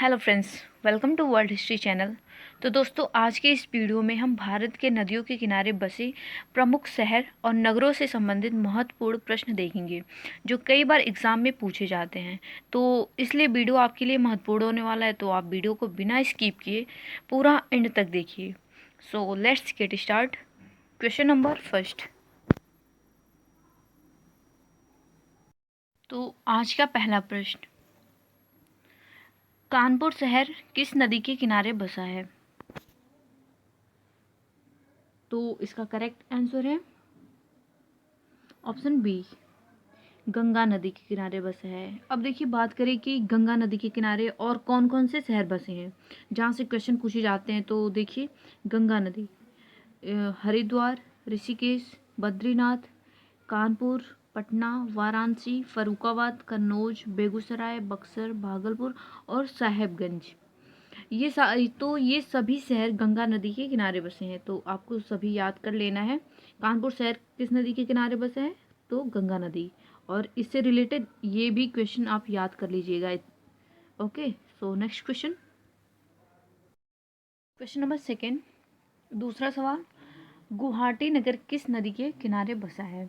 Hello friends, welcome to world history channel. तो दोस्तों, आज के इस वीडियो में हम भारत के नदियों के किनारे बसे प्रमुख शहर और नगरों से संबंधित महत्वपूर्ण प्रश्न देखेंगे जो कई बार एग्जाम में पूछे जाते हैं। तो इसलिए वीडियो आपके लिए महत्वपूर्ण होने वाला है, तो आप वीडियो को बिना स्किप किए पूरा एंड तक देखिए। So let's get start. Question number first. तो आज का पहला प्रश्न, कानपुर शहर किस नदी के किनारे बसा है? तो इसका करेक्ट आंसर है ऑप्शन बी, गंगा नदी के किनारे बसा है। अब देखिए, बात करें कि गंगा नदी के किनारे और कौन कौन से शहर बसे हैं जहाँ से क्वेश्चन पूछे जाते हैं। तो देखिए, गंगा नदी हरिद्वार, ऋषिकेश, बद्रीनाथ, कानपुर, पटना, वाराणसी, फरुखाबाद, कन्नौज, बेगूसराय, बक्सर, भागलपुर और साहेबगंज। ये सभी शहर गंगा नदी के किनारे बसे हैं, तो आपको सभी याद कर लेना है। कानपुर शहर किस नदी के किनारे बसे हैं? तो गंगा नदी। और इससे रिलेटेड ये भी क्वेश्चन आप याद कर लीजिएगा। Okay, so next question. Question number second, दूसरा सवाल, गुवाहाटी नगर किस नदी के किनारे बसा है?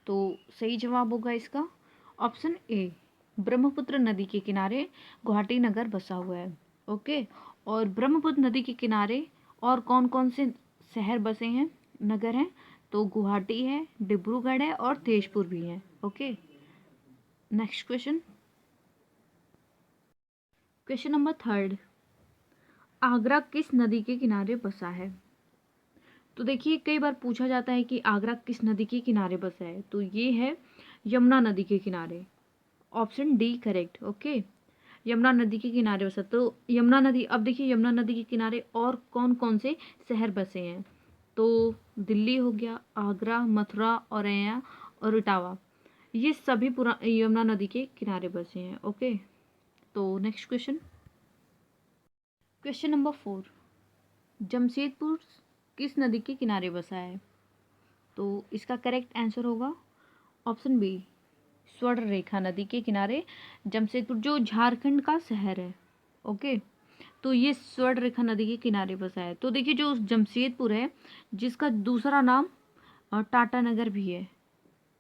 तो सही जवाब होगा इसका ऑप्शन ए, ब्रह्मपुत्र नदी के किनारे गुवाहाटी नगर बसा हुआ है। ओके, और ब्रह्मपुत्र नदी के किनारे और कौन कौन से शहर बसे हैं, नगर हैं? तो गुवाहाटी है, डिब्रूगढ़ है और तेजपुर भी है। Okay, next question. Question number third, Agra किस नदी के किनारे बसा है? तो देखिए, कई बार पूछा जाता है कि आगरा किस नदी के किनारे बसा है, तो ये है यमुना नदी के किनारे। Option D correct. Okay, Yamuna नदी के किनारे बसा। तो यमुना नदी, अब देखिए यमुना नदी के किनारे और कौन कौन से शहर बसे हैं? तो दिल्ली हो गया, आगरा, मथुरा, औरैया और इटावा, ये सभी पूरा यमुना नदी के किनारे बसे हैं। ओके, तो next question. Question number four, Jamshedpur किस नदी के किनारे बसा है? तो इसका करेक्ट आंसर होगा ऑप्शन बी, स्वर्ण रेखा नदी के किनारे जमशेदपुर, जो झारखंड का शहर है। ओके, तो ये स्वर्ण रेखा नदी के किनारे बसा है। तो देखिए, जो जमशेदपुर है, जिसका दूसरा नाम टाटा नगर भी है।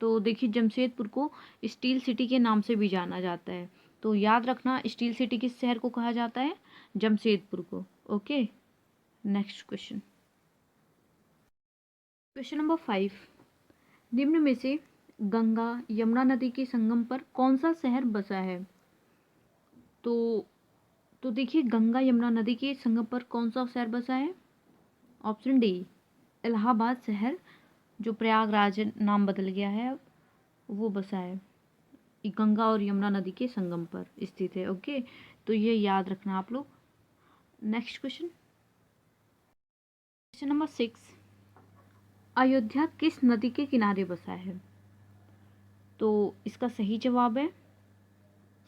तो देखिए, जमशेदपुर को स्टील सिटी के नाम से भी जाना जाता है। तो याद रखना, स्टील सिटी किस शहर को कहा जाता है? जमशेदपुर को। Okay, next question. Question number five, निम्न में से गंगा यमुना नदी के संगम पर कौन सा शहर बसा है? तो देखिए, गंगा यमुना नदी के संगम पर कौन सा शहर बसा है? ऑप्शन डी, इलाहाबाद शहर, जो प्रयागराज नाम बदल गया है, वो बसा है। गंगा और यमुना नदी के संगम पर स्थित है। ओके, तो ये याद रखना आप लोग। Next question. Question number six, Ayodhya किस नदी के किनारे बसा है? तो इसका सही जवाब है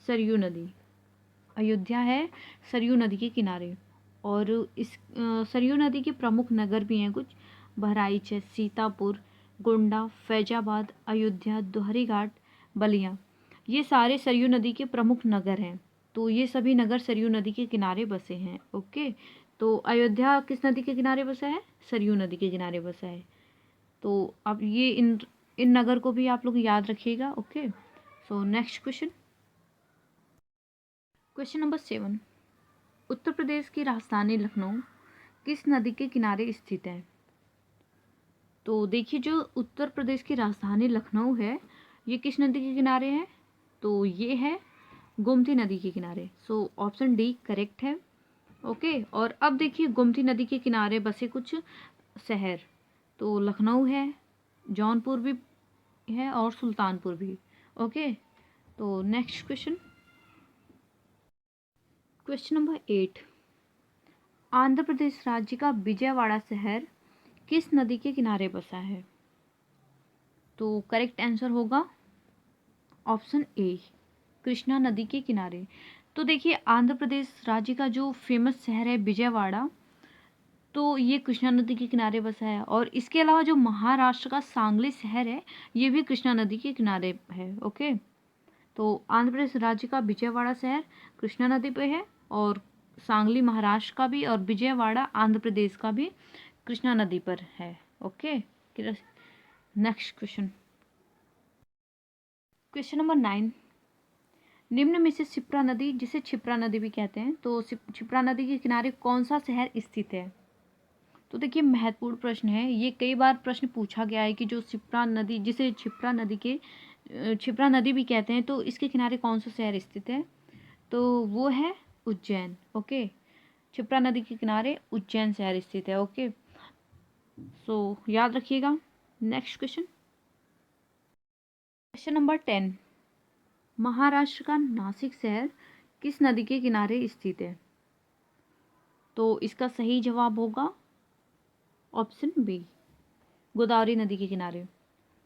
सरयू नदी। अयोध्या है सरयू नदी के किनारे। और इस सरयू नदी के प्रमुख नगर भी हैं कुछ, बहराइच है, सीतापुर, गोंडा, फैजाबाद, अयोध्या, दोहरीघाट, बलिया, ये सारे सरयू नदी के प्रमुख नगर हैं। तो ये सभी नगर सरयू नदी के किनारे बसे हैं। ओके, तो अयोध्या किस नदी के किनारे बसा है? सरयू नदी के किनारे बसा है। तो अब ये इन नगर को भी आप लोग याद रखिएगा। Okay, so next question. Question number seven, Uttar Pradesh की राजधानी लखनऊ किस नदी के किनारे स्थित है? तो देखिए, जो उत्तर प्रदेश की राजधानी लखनऊ है, ये किस नदी के किनारे है? तो ये है गोमती नदी के किनारे। सो ऑप्शन डी करेक्ट है। ओके, और अब देखिए, गोमती नदी के किनारे बसे कुछ शहर, तो लखनऊ है, जौनपुर भी है और सुल्तानपुर भी। ओके, तो next question. Question number eight, Andhra Pradesh राज्य का विजयवाड़ा शहर किस नदी के किनारे बसा है? तो करेक्ट आंसर होगा ऑप्शन ए, कृष्णा नदी के किनारे। तो देखिए, आंध्र प्रदेश राज्य का जो फेमस शहर है विजयवाड़ा, तो ये कृष्णा नदी के किनारे बसा है। और इसके अलावा जो महाराष्ट्र का सांगली शहर है, ये भी कृष्णा नदी के किनारे है। ओके, तो आंध्र प्रदेश राज्य का विजयवाड़ा शहर कृष्णा नदी पे है और सांगली महाराष्ट्र का भी और विजयवाड़ा आंध्र प्रदेश का भी कृष्णा नदी पर है। Okay, next question, question number 9, निम्न में से क्षिप्रा नदी, जिसे क्षिप्रा नदी भी कहते हैं, तो क्षिप्रा नदी के किनारे कौन सा शहर स्थित है? तो देखिए महत्वपूर्ण प्रश्न है ये, कई बार प्रश्न पूछा गया है कि जो क्षिप्रा नदी, जिसे क्षिप्रा नदी भी कहते हैं, तो इसके किनारे कौन सा शहर स्थित है? तो वो है उज्जैन। ओके, क्षिप्रा नदी के किनारे उज्जैन शहर स्थित है। ओके, सो याद रखिएगा। Next question, question number 10, Maharashtra का नासिक शहर किस नदी के किनारे स्थित है? तो इसका सही जवाब होगा ऑप्शन बी, गोदावरी नदी के किनारे।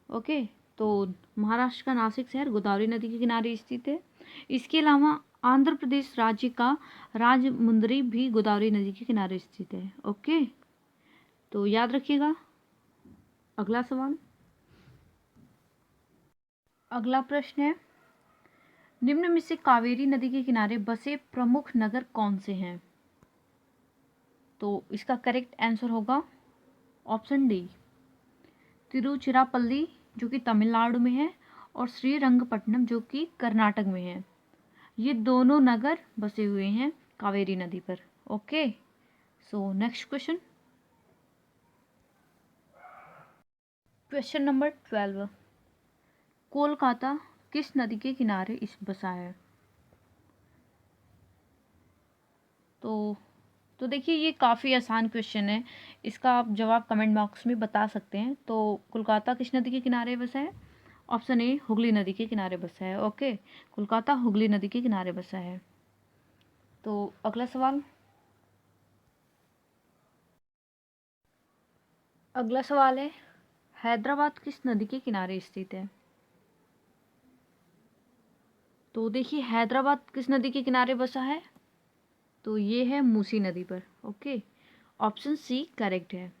ओके, तो महाराष्ट्र का नासिक शहर गोदावरी नदी के किनारे स्थित है। इसके अलावा आंध्र प्रदेश राज्य का राजमुंदरी भी गोदावरी नदी के किनारे स्थित है। ओके, तो याद रखिएगा। अगला सवाल, अगला प्रश्न है, निम्न में से कावेरी नदी के किनारे बसे प्रमुख नगर कौन से हैं? तो इसका करेक्ट आंसर होगा ऑप्शन डी, तिरुचिरापल्ली जो कि तमिलनाडु में है और श्रीरंगपट्टनम जो कि कर्नाटक में है। ये दोनों नगर बसे हुए हैं कावेरी नदी पर। Okay, so next question, question number 12, Kolkata किस नदी के किनारे बसा है? तो देखिए ये काफ़ी आसान क्वेश्चन है, इसका आप जवाब कमेंट बॉक्स में बता सकते हैं। तो कोलकाता किस नदी के किनारे बसा है? ऑप्शन ए, हुगली नदी के किनारे बसा है। ओके, कोलकाता हुगली नदी के किनारे बसा है। तो अगला सवाल, अगला सवाल है, हैदराबाद किस नदी के किनारे स्थित है? तो देखिए हैदराबाद किस नदी के किनारे बसा है? तो ये है मूसी नदी पर। ओके, ऑप्शन सी करेक्ट है,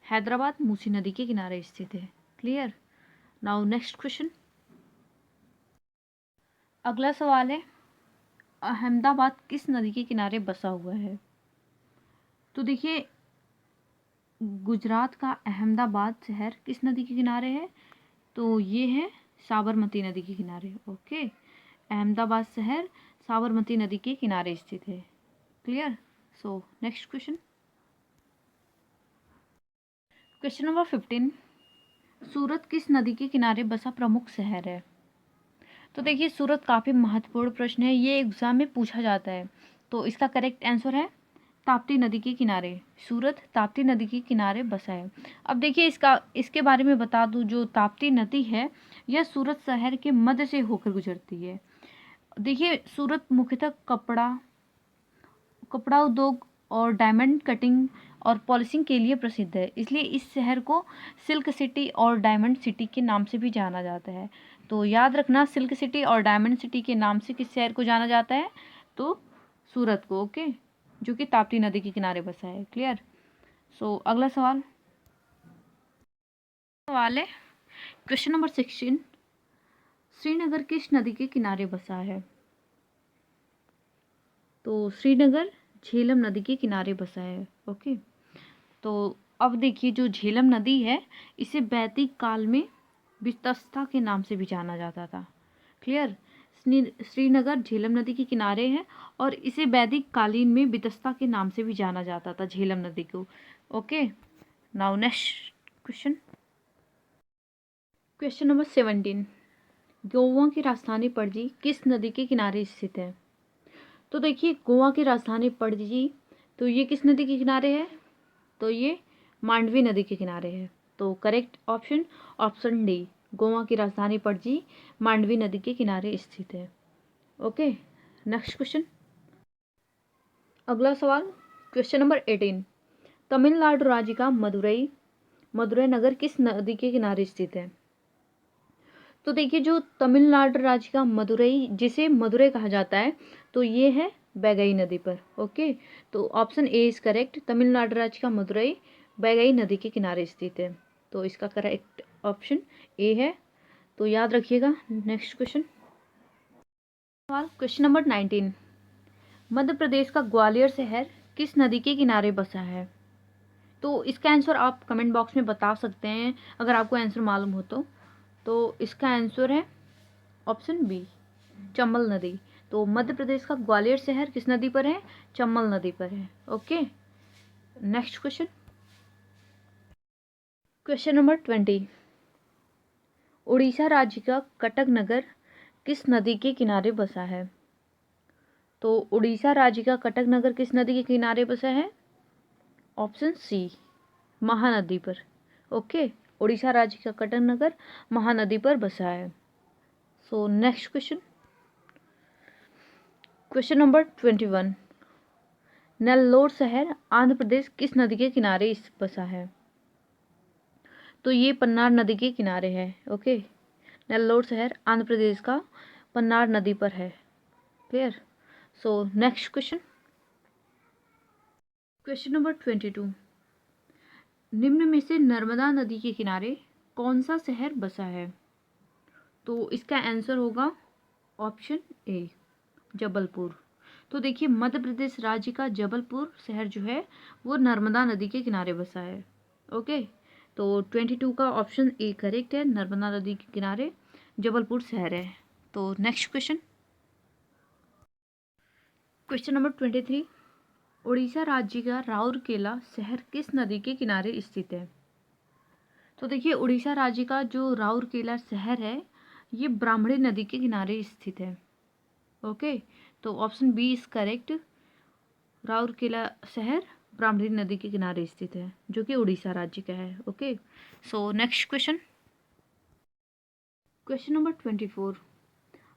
हैदराबाद मूसी नदी के किनारे स्थित है। क्लियर? नाउ नेक्स्ट क्वेश्चन, अगला सवाल है, अहमदाबाद किस नदी के किनारे बसा हुआ है? तो देखिए गुजरात का अहमदाबाद शहर किस नदी के किनारे है? तो ये है साबरमती नदी के किनारे। ओके, अहमदाबाद शहर साबरमती नदी के किनारे स्थित है। क्लियर? सो नेक्स्ट क्वेश्चन, क्वेश्चन नंबर 15, सूरत किस नदी के किनारे बसा प्रमुख शहर है? तो देखिए सूरत काफ़ी महत्वपूर्ण प्रश्न है, ये एग्जाम में पूछा जाता है। तो इसका करेक्ट आंसर है ताप्ती नदी के किनारे। सूरत ताप्ती नदी के किनारे बसा है। अब देखिए इसके बारे में बता दूं, जो ताप्ती नदी है यह सूरत शहर के मध्य से होकर गुजरती है। देखिए सूरत मुख्यतः कपड़ा उद्योग और डायमंड कटिंग और पॉलिशिंग के लिए प्रसिद्ध है, इसलिए इस शहर को सिल्क सिटी और डायमंड सिटी के नाम से भी जाना जाता है। तो याद रखना, सिल्क सिटी और डायमंड सिटी के नाम से किस शहर को जाना जाता है? तो सूरत को। ओके, जो कि ताप्ती नदी के किनारे बसा है। क्लियर? सो अगला सवाल है क्वेश्चन नंबर 16, श्रीनगर किस नदी के किनारे बसा है? तो श्रीनगर झेलम नदी के किनारे बसा है। ओके, तो अब देखिए जो झेलम नदी है इसे वैदिक काल में वितस्ता के नाम से भी जाना जाता था। क्लियर? श्रीनगर झेलम नदी के किनारे है और इसे वैदिक कालीन में वितस्ता के नाम से भी जाना जाता था, झेलम नदी को। Okay, now next question, question number 17, Goa की राजधानी पणजी किस नदी के किनारे स्थित है? तो देखिए गोवा की राजधानी पणजी, तो ये किस नदी के किनारे है? तो ये मांडवी नदी के किनारे है। तो correct option option D, Goa की राजधानी पणजी मांडवी नदी के किनारे स्थित है। ओके, नेक्स्ट क्वेश्चन, अगला सवाल, क्वेश्चन नंबर 18, तमिलनाडु राज्य का मदुरई नगर किस नदी के किनारे स्थित है? तो देखिए जो तमिलनाडु राज्य का मदुरई, जिसे मदुरई कहा जाता है, तो ये है बैगई नदी पर। ओके, तो option A is correct, Tamil Nadu राज्य का मदुरई बैगई नदी के किनारे स्थित है। तो इसका करेक्ट ऑप्शन ए है। तो याद रखिएगा। नेक्स्ट क्वेश्चन, सवाल क्वेश्चन नंबर 19, मध्य प्रदेश का ग्वालियर शहर किस नदी के किनारे बसा है? तो इसका आंसर आप कमेंट बॉक्स में बता सकते हैं अगर आपको आंसर मालूम हो तो इसका आंसर है ऑप्शन बी, चंबल नदी। तो मध्य प्रदेश का ग्वालियर शहर किस नदी पर है? चंबल नदी पर है। Okay, next question, question number 20। Orissa राज्य का कटक नगर किस नदी के किनारे बसा है? तो उड़ीसा राज्य का कटक नगर किस नदी के किनारे बसा है? ऑप्शन सी, महानदी पर। ओके, उड़ीसा राज्य का कटक नगर महानदी पर बसा है। सो next question, question number 21। Nellore शहर आंध्र प्रदेश किस नदी के किनारे बसा है? तो ये पन्नार नदी के किनारे है। ओके, नेल्लोर शहर आंध्र प्रदेश का पन्नार नदी पर है। क्लियर? सो नेक्स्ट क्वेश्चन, क्वेश्चन नंबर 22। निम्न में से नर्मदा नदी के किनारे कौन सा शहर बसा है? तो इसका आंसर होगा ऑप्शन ए, जबलपुर। तो देखिए, मध्य प्रदेश राज्य का जबलपुर शहर जो है वो नर्मदा नदी के किनारे बसा है। ओके, तो 22 का ऑप्शन ए करेक्ट है, नर्मदा नदी के किनारे जबलपुर शहर है। तो next question, question number 23। Orissa राज्य का राउरकेला शहर किस नदी के किनारे स्थित है? तो देखिए, उड़ीसा राज्य का जो राउरकेला शहर है ये ब्राह्मणी नदी के किनारे स्थित है। ओके, तो option B is correct, Rourkela शहर ब्राह्मणी नदी के किनारे स्थित है जो कि उड़ीसा राज्य का है। Okay, so next question, question number 24।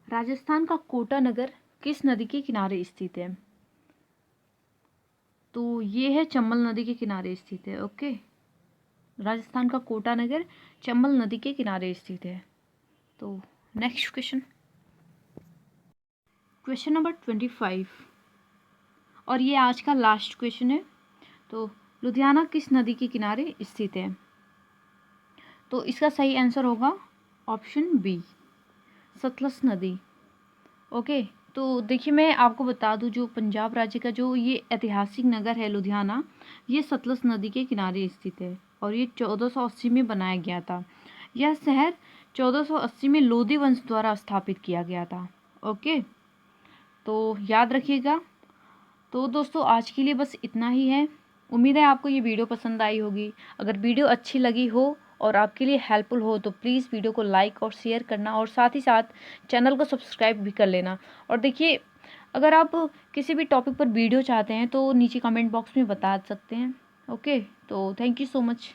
Rajasthan का कोटा नगर किस नदी के किनारे स्थित है? तो ये है चंबल नदी के किनारे स्थित है। ओके, राजस्थान का कोटा नगर चंबल नदी के किनारे स्थित है। तो नेक्स्ट क्वेश्चन, क्वेश्चन नंबर 25 और ये आज का लास्ट क्वेश्चन है। तो लुधियाना किस नदी के किनारे स्थित है? तो इसका सही आंसर होगा ऑप्शन बी, सतलज नदी। ओके, तो देखिए, मैं आपको बता दूं जो पंजाब राज्य का जो ये ऐतिहासिक नगर है लुधियाना, ये सतलज नदी के किनारे स्थित है और ये 1480 में बनाया गया था। यह शहर 1480 में लोधी वंश द्वारा स्थापित किया गया था। ओके, तो याद रखिएगा। तो दोस्तों, आज के लिए बस इतना ही है। उम्मीद है आपको ये वीडियो पसंद आई होगी। अगर वीडियो अच्छी लगी हो और आपके लिए हेल्पफुल हो तो प्लीज़ वीडियो को लाइक और शेयर करना और साथ ही साथ चैनल को सब्सक्राइब भी कर लेना। और देखिए, अगर आप किसी भी टॉपिक पर वीडियो चाहते हैं तो नीचे कमेंट बॉक्स में बता सकते हैं। ओके, तो thank you so much,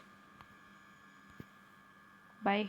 bye.